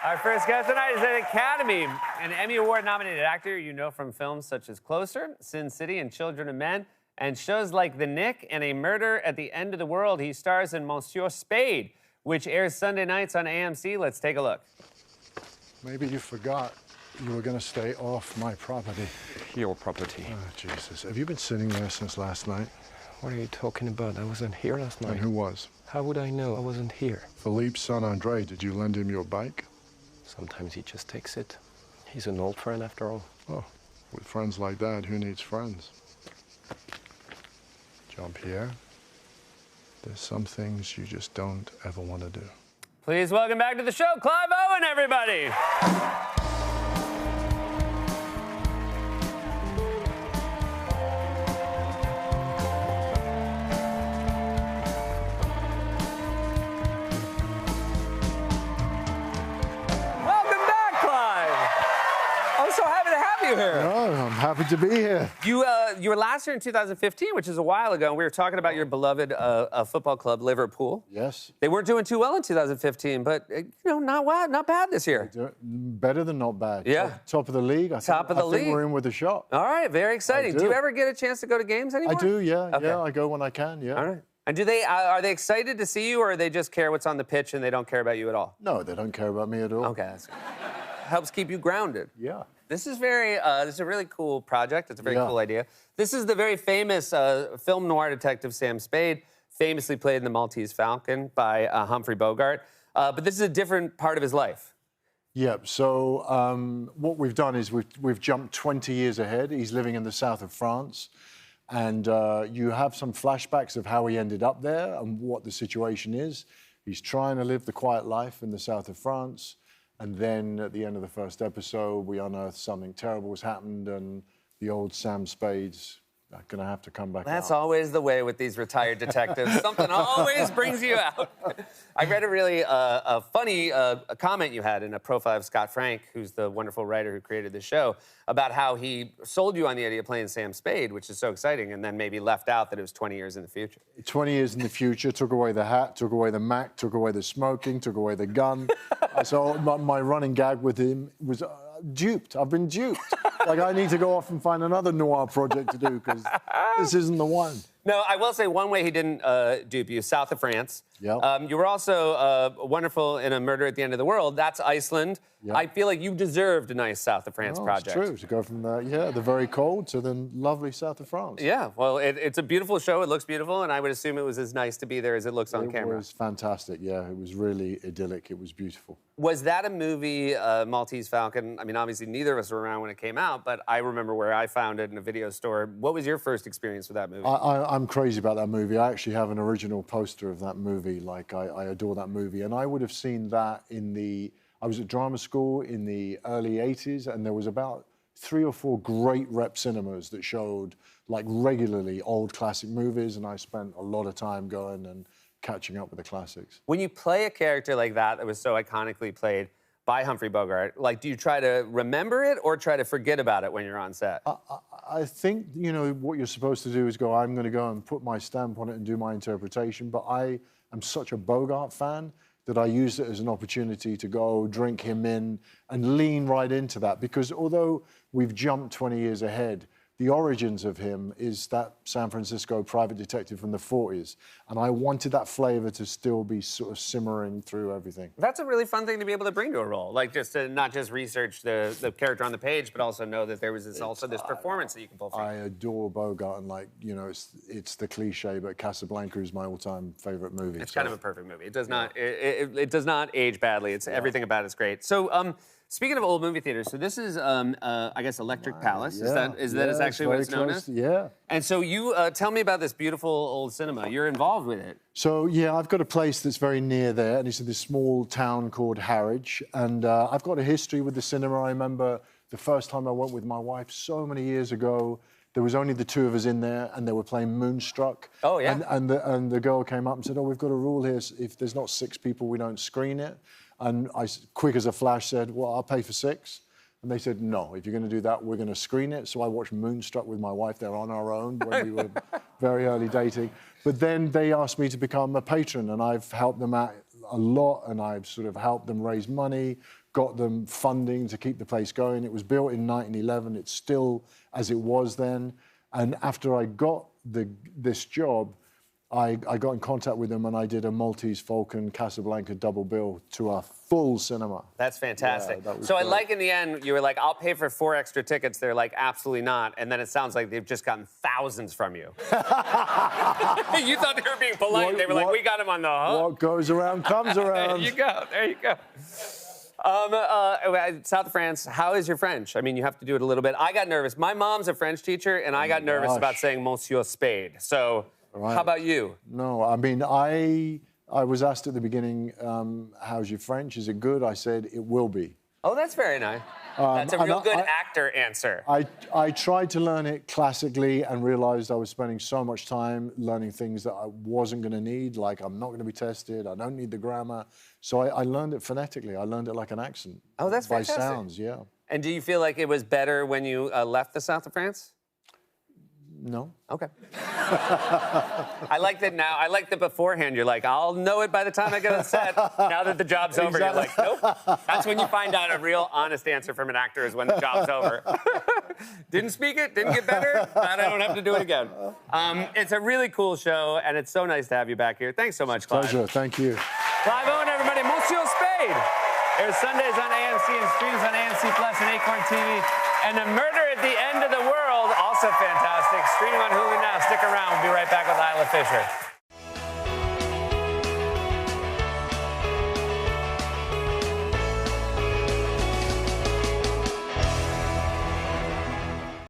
Our first guest tonight is an Academy and Emmy Award-nominated actor you know from films such as Closer, Sin City, and Children of Men, and shows like The Knick and A Murder at the End of the World. He stars in Monsieur Spade, which airs Sunday nights on AMC. Let's take a look. Maybe you forgot you were going to stay off my property. Your property. Oh, Jesus. Have you been sitting there since last night? What are you talking about? I wasn't here last night. And who was? How would I know? I wasn't here. Philippe's son, Andre. Did you lend him your bike? Sometimes he just takes it. He's an old friend after all. Oh, with friends like that, who needs friends? Jean-Pierre, there's some things you just don't ever want to do. Please welcome back to the show, Clive Owen, everybody. Welcome back, Clive. I'm so happy to have you here. Oh, I'm happy to be here. You were last here in 2015, which is a while ago, and we were talking about your beloved football club, Liverpool. Yes. They weren't doing too well in 2015, but not bad this year. Better than not bad. Yeah. Top of the league. I Top of the think league. we're in with a shot. All right, very exciting. I Do do. you ever get a chance to go to games anymore? I do, yeah. Okay. Yeah, I go when I can, yeah. All right. And do they are they excited to see you, or they just care what's on the pitch and they don't care about you at all? No, they don't care about me at all. Okay, that's helps keep you grounded. Yeah. This is this is a really cool project. It's a very Yeah. cool idea. This is the very famous film noir detective Sam Spade, famously played in The Maltese Falcon by Humphrey Bogart. But this is a different part of his life. Yeah, so what we've done is we've jumped 20 years ahead. He's living in the south of France. And you have some flashbacks of how he ended up there and what the situation is. He's trying to live the quiet life in the south of France. And then at the end of the first episode, we unearth something terrible has happened and the old Sam Spade's going to have to come back That's out. always the way with these retired detectives. Something always brings you out. I read a really funny comment you had in a profile of Scott Frank, who's the wonderful writer who created the show, about how he sold you on the idea of playing Sam Spade, which is so exciting, and then maybe left out that it was 20 years in the future. 20 years in the future, took away the hat, took away the Mac, took away the smoking, took away the gun. So my running gag with him was duped. I've been duped. Like, I need to go off and find another noir project to do because this isn't the one. No, I will say one way he didn't dupe you, south of France. Yep. You were also wonderful in A Murder at the End of the World. That's Iceland. Yep. I feel like you deserved a nice south of France project. It's true, to go from the very cold to the lovely south of France. Yeah, well, it's a beautiful show. It looks beautiful, and I would assume it was as nice to be there as it looks on camera. It was fantastic, yeah. It was really idyllic. It was beautiful. Was that a movie, Maltese Falcon? I mean, obviously, neither of us were around when it came out, but I remember where I found it in a video store. What was your first experience with that movie? I'm crazy about that movie. I actually have an original poster of that movie. Like, I adore that movie. And I would have seen that I was at drama school in the early 80s, and there was about 3 or 4 great rep cinemas that showed, like, regularly old classic movies, and I spent a lot of time going and catching up with the classics. When you play a character like that was so iconically played by Humphrey Bogart, like, do you try to remember it or try to forget about it when you're on set? I think, what you're supposed to do is go, I'm going to go and put my stamp on it and do my interpretation, but I am such a Bogart fan that I used it as an opportunity to go drink him in and lean right into that. Because although we've jumped 20 years ahead, the origins of him is that San Francisco private detective from the 40s. And I wanted that flavor to still be sort of simmering through everything. That's a really fun thing to be able to bring to a role. Like, just to not just research the character on the page, but also know that there was this performance that you can pull from. I adore Bogart, and it's the cliche, but Casablanca is my all-time favorite movie. It's kind of a perfect movie. It does not it does not age badly. It's everything about it's great. So speaking of old movie theaters, so this is I guess Electric Palace. Is that actually what it's known as? Yeah. And so you tell me about this beautiful old cinema. You're involved with it. So yeah, I've got a place that's very near there, and it's in this small town called Harwich, and I've got a history with the cinema. I remember the first time I went with my wife so many years ago. There was only the 2 of us in there, and they were playing Moonstruck. Oh, yeah. And the girl came up and said, "Oh, we've got a rule here. If there's not 6 people, we don't screen it." And I, quick as a flash, said, "Well, I'll pay for 6." And they said, "No, if you're going to do that, we're going to screen it." So I watched Moonstruck with my wife there on our own when we were very early dating. But then they asked me to become a patron, and I've helped them out a lot, and I've sort of helped them raise money, got them funding to keep the place going. It was built in 1911. It's still as it was then. And after I got this job, I got in contact with them and I did a Maltese Falcon Casablanca double bill to a full cinema. That's fantastic. Yeah, that was so I great. like in the end, you were like, I'll pay for 4 extra tickets. They're like, absolutely not. And then it sounds like they've just gotten thousands from you. You thought they were being polite. They were like, we got him on the hook. What goes around comes around. There you go. There you go. South of France, how is your French? I mean, you have to do it a little bit. I got nervous. My mom's a French teacher, and I got nervous about saying Monsieur Spade. So how about you? No, I mean, I was asked at the beginning, how's your French? Is it good? I said, it will be. Oh, that's very nice. That's a real good actor answer. I tried to learn it classically and realized I was spending so much time learning things that I wasn't going to need, like I'm not going to be tested, I don't need the grammar. So I learned it phonetically. I learned it like an accent. Oh, that's by fantastic. sounds, yeah. And do you feel like it was better when you left the south of France? No. Okay. I like that now. I like that beforehand. You're like, I'll know it by the time I get on set. Now that the job's over, you're like, nope. That's when you find out a real honest answer from an actor is when the job's over. Didn't speak it, didn't get better, and I don't have to do it again. It's a really cool show, and it's so nice to have you back here. Thanks so much, Clive. Pleasure, thank you. Clive Owen, everybody. Monsieur Spade. Airs Sundays on AMC and streams on AMC Plus and Acorn TV. And The Murder at the End of the World, also fantastic. Streaming on Hulu now. Stick around. We'll be right back with Isla Fisher.